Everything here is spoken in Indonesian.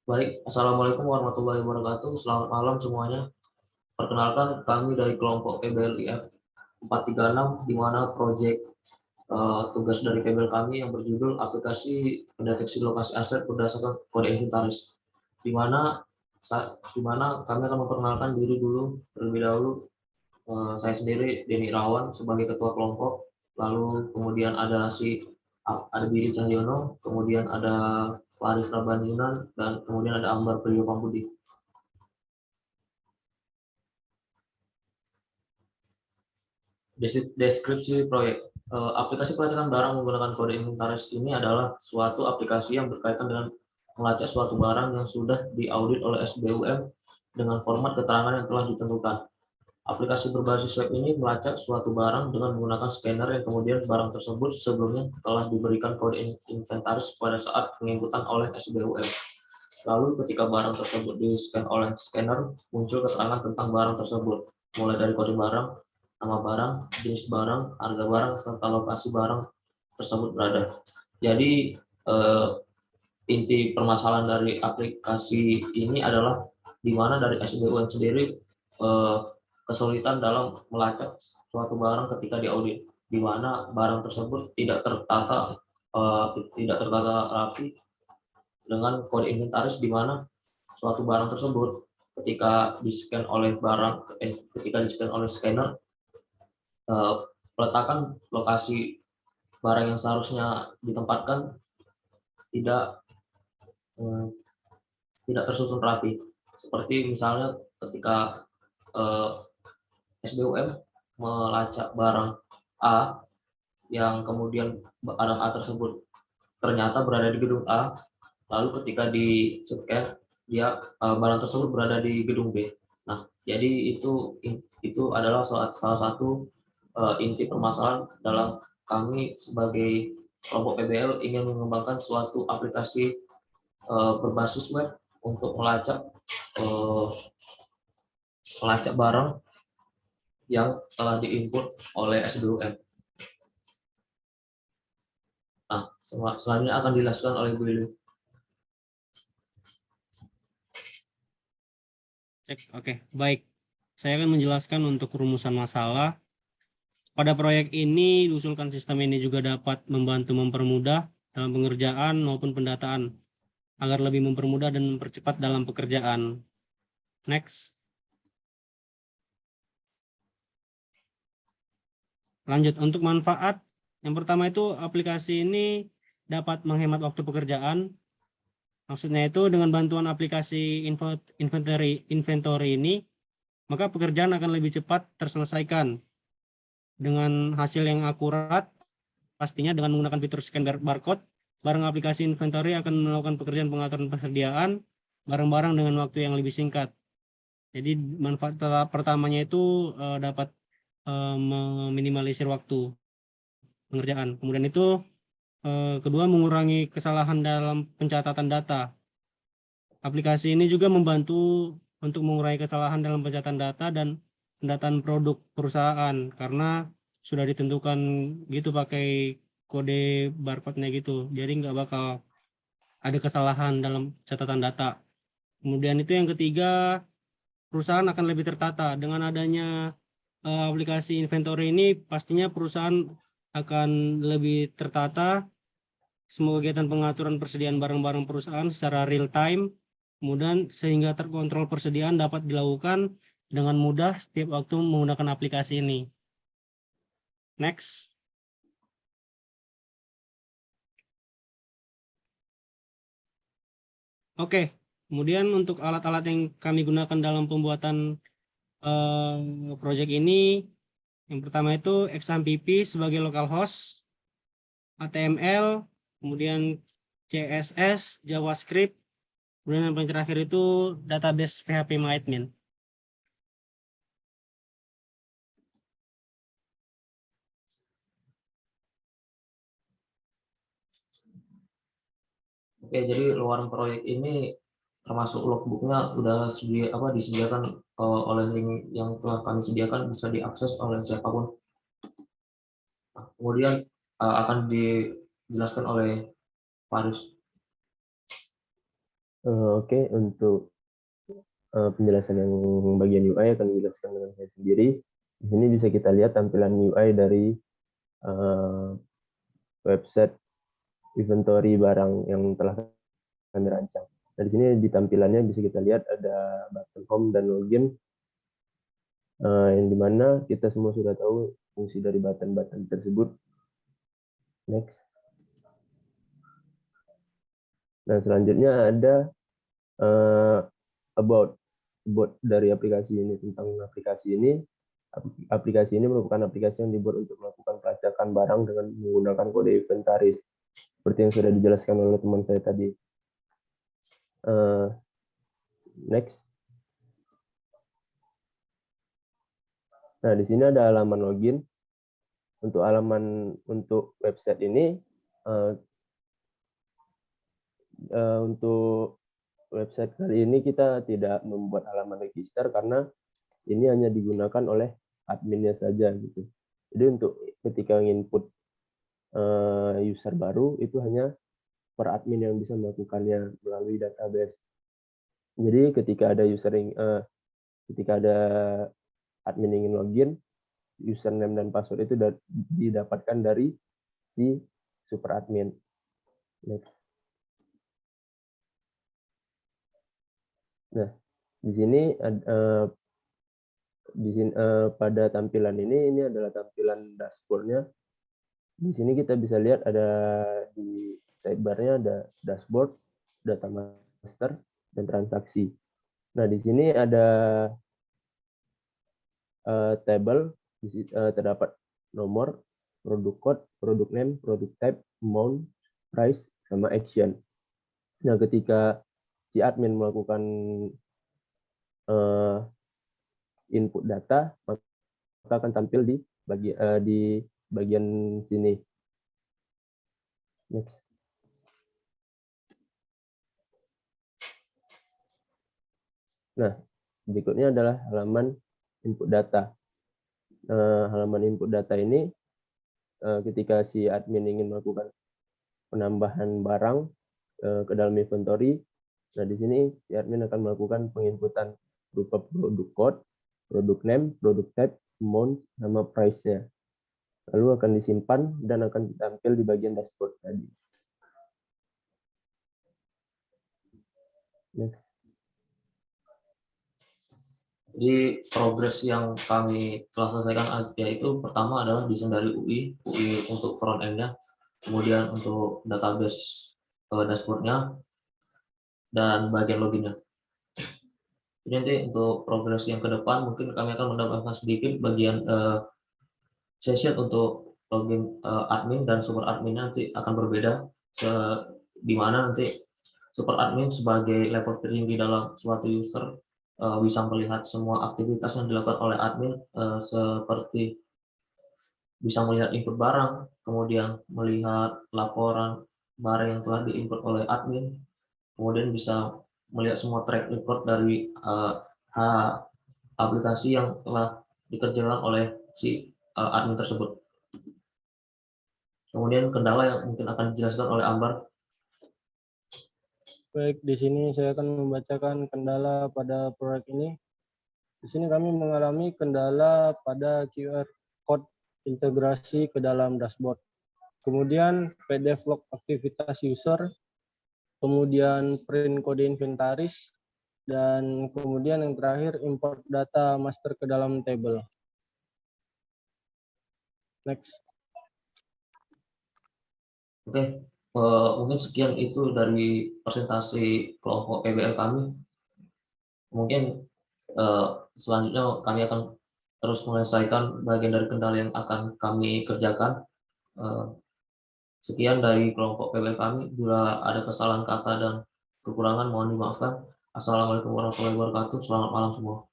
Baik, Assalamualaikum warahmatullahi wabarakatuh. Selamat malam semuanya. Perkenalkan, kami dari kelompok PBLIF 436, di mana proyek tugas dari PBL kami yang berjudul aplikasi pendeteksi lokasi aset berdasarkan kode inventaris, di mana kami akan memperkenalkan diri dulu terlebih dahulu. Saya sendiri Denny Irawan sebagai ketua kelompok, lalu kemudian ada Billy Cahyono, kemudian ada Faris Rabaniunan, dan kemudian ada Ambar Priyo Pambudi. Deskripsi proyek. Aplikasi pelacakan barang menggunakan kode inventaris ini adalah suatu aplikasi yang berkaitan dengan melacak suatu barang yang sudah diaudit oleh SBUM dengan format keterangan yang telah ditentukan. Aplikasi berbasis web ini melacak suatu barang dengan menggunakan scanner yang kemudian barang tersebut sebelumnya telah diberikan kode inventaris pada saat penginputan oleh SBUM. Lalu ketika barang tersebut di-scan oleh scanner, muncul keterangan tentang barang tersebut, mulai dari kode barang, nama barang, jenis barang, harga barang, serta lokasi barang tersebut berada. Jadi inti permasalahan dari aplikasi ini adalah di mana dari SBUM sendiri kesulitan dalam melacak suatu barang ketika diaudit, di mana barang tersebut tidak tertata rapi dengan kode inventaris, di mana suatu barang tersebut ketika di-scan oleh scanner, peletakan lokasi barang yang seharusnya ditempatkan tidak tersusun rapi. Seperti misalnya ketika SBUM melacak barang A, yang kemudian barang A tersebut ternyata berada di gedung A, lalu ketika di scan barang tersebut berada di gedung B. Nah, jadi itu adalah salah satu inti permasalahan dalam kami sebagai kelompok PBL ingin mengembangkan suatu aplikasi berbasis web untuk melacak barang yang telah diinput oleh SBUM. Nah, selanjutnya akan dijelaskan oleh Bu Lili. Oke, baik. Saya akan menjelaskan untuk rumusan masalah. Pada proyek ini, diusulkan sistem ini juga dapat membantu mempermudah dalam pengerjaan maupun pendataan, agar lebih mempermudah dan mempercepat dalam pekerjaan. Next. Lanjut, untuk manfaat. Yang pertama itu, aplikasi ini dapat menghemat waktu pekerjaan. Maksudnya itu, dengan bantuan aplikasi inventory ini, maka pekerjaan akan lebih cepat terselesaikan dengan hasil yang akurat. Pastinya dengan menggunakan fitur scan barcode, barang aplikasi inventory akan melakukan pekerjaan pengaturan persediaan barang-barang dengan waktu yang lebih singkat. Jadi manfaat pertamanya itu dapat meminimalisir waktu pengerjaan. Kemudian itu kedua, mengurangi kesalahan dalam pencatatan data. Aplikasi ini juga membantu untuk mengurangi kesalahan dalam pencatatan data dan pendataan produk perusahaan, karena sudah ditentukan gitu pakai kode barcode-nya gitu. Jadi nggak bakal ada kesalahan dalam catatan data. Kemudian itu yang ketiga, perusahaan akan lebih tertata. Dengan adanya aplikasi inventory ini, pastinya perusahaan akan lebih tertata. Semua kegiatan pengaturan persediaan barang-barang perusahaan secara real time, kemudian sehingga terkontrol persediaan dapat dilakukan dengan mudah setiap waktu menggunakan aplikasi ini. Next. Oke, kemudian untuk alat-alat yang kami gunakan dalam pembuatan proyek ini, yang pertama itu XAMPP sebagai localhost, HTML, kemudian CSS, JavaScript, kemudian yang paling terakhir itu database PHP MyAdmin. Oke, jadi luaran proyek ini termasuk logbooknya udah disediakan oleh link yang telah kami sediakan, bisa diakses oleh siapapun. Nah, kemudian akan dijelaskan oleh Faris. Oke, untuk penjelasan yang bagian UI akan dijelaskan dengan saya sendiri. Di sini bisa kita lihat tampilan UI dari website inventory barang yang telah kami rancang. Nah, di sini di tampilannya bisa kita lihat ada button home dan login, yang dimana kita semua sudah tahu fungsi dari button-button tersebut. Next. Nah, selanjutnya ada about dari aplikasi ini, tentang aplikasi ini. Aplikasi ini merupakan aplikasi yang dibuat untuk melakukan pelacakan barang dengan menggunakan kode inventaris, seperti yang sudah dijelaskan oleh teman saya tadi. Next. Nah, di sini ada halaman login. Untuk website ini, untuk website kali ini kita tidak membuat halaman register karena ini hanya digunakan oleh adminnya saja gitu. Jadi untuk ketika input user baru itu hanya per admin yang bisa melakukannya melalui database. Jadi ketika ada admin ingin login, username dan password itu didapatkan dari si super admin. Next. Nah, di sini pada tampilan ini adalah tampilan dashboard-nya. Di sini kita bisa lihat ada di sidebar-nya ada dashboard, data master, dan transaksi. Nah, di sini ada table, terdapat nomor, produk code, produk name, produk type, amount, price, sama action. Nah, ketika si admin melakukan input data, maka akan tampil di bagian sini. Next. Nah, berikutnya adalah halaman input data. Halaman input data ini ketika si admin ingin melakukan penambahan barang ke dalam inventory, nah di sini si admin akan melakukan penginputan berupa produk code, produk name, produk type, amount, sama price-nya. Lalu akan disimpan dan akan tampil di bagian dashboard tadi. Next. Jadi progres yang kami telah selesaikan yaitu pertama adalah desain dari UI untuk front end-nya, kemudian untuk database dashboard-nya, dan bagian login-nya. Jadi nanti untuk progres yang ke depan mungkin kami akan menambahkan sedikit bagian session untuk login admin dan super admin nanti akan berbeda, di mana nanti super admin sebagai level tertinggi dalam suatu user bisa melihat semua aktivitas yang dilakukan oleh admin, seperti bisa melihat input barang, kemudian melihat laporan barang yang telah diinput oleh admin, kemudian bisa melihat semua track record dari aplikasi yang telah dikerjakan oleh si admin tersebut. Kemudian kendala yang mungkin akan dijelaskan oleh Ambar. Baik, di sini saya akan membacakan kendala pada proyek ini. Di sini kami mengalami kendala pada QR code integrasi ke dalam dashboard. Kemudian PDF log aktivitas user, kemudian print kode inventaris, dan kemudian yang terakhir import data master ke dalam table. Next. Oke. Mungkin sekian itu dari presentasi kelompok PBL kami. Mungkin selanjutnya kami akan terus menyelesaikan bagian dari kendala yang akan kami kerjakan. Sekian dari kelompok PBL kami. Bila ada kesalahan kata dan kekurangan mohon dimaafkan. Assalamualaikum warahmatullahi wabarakatuh. Selamat malam semua.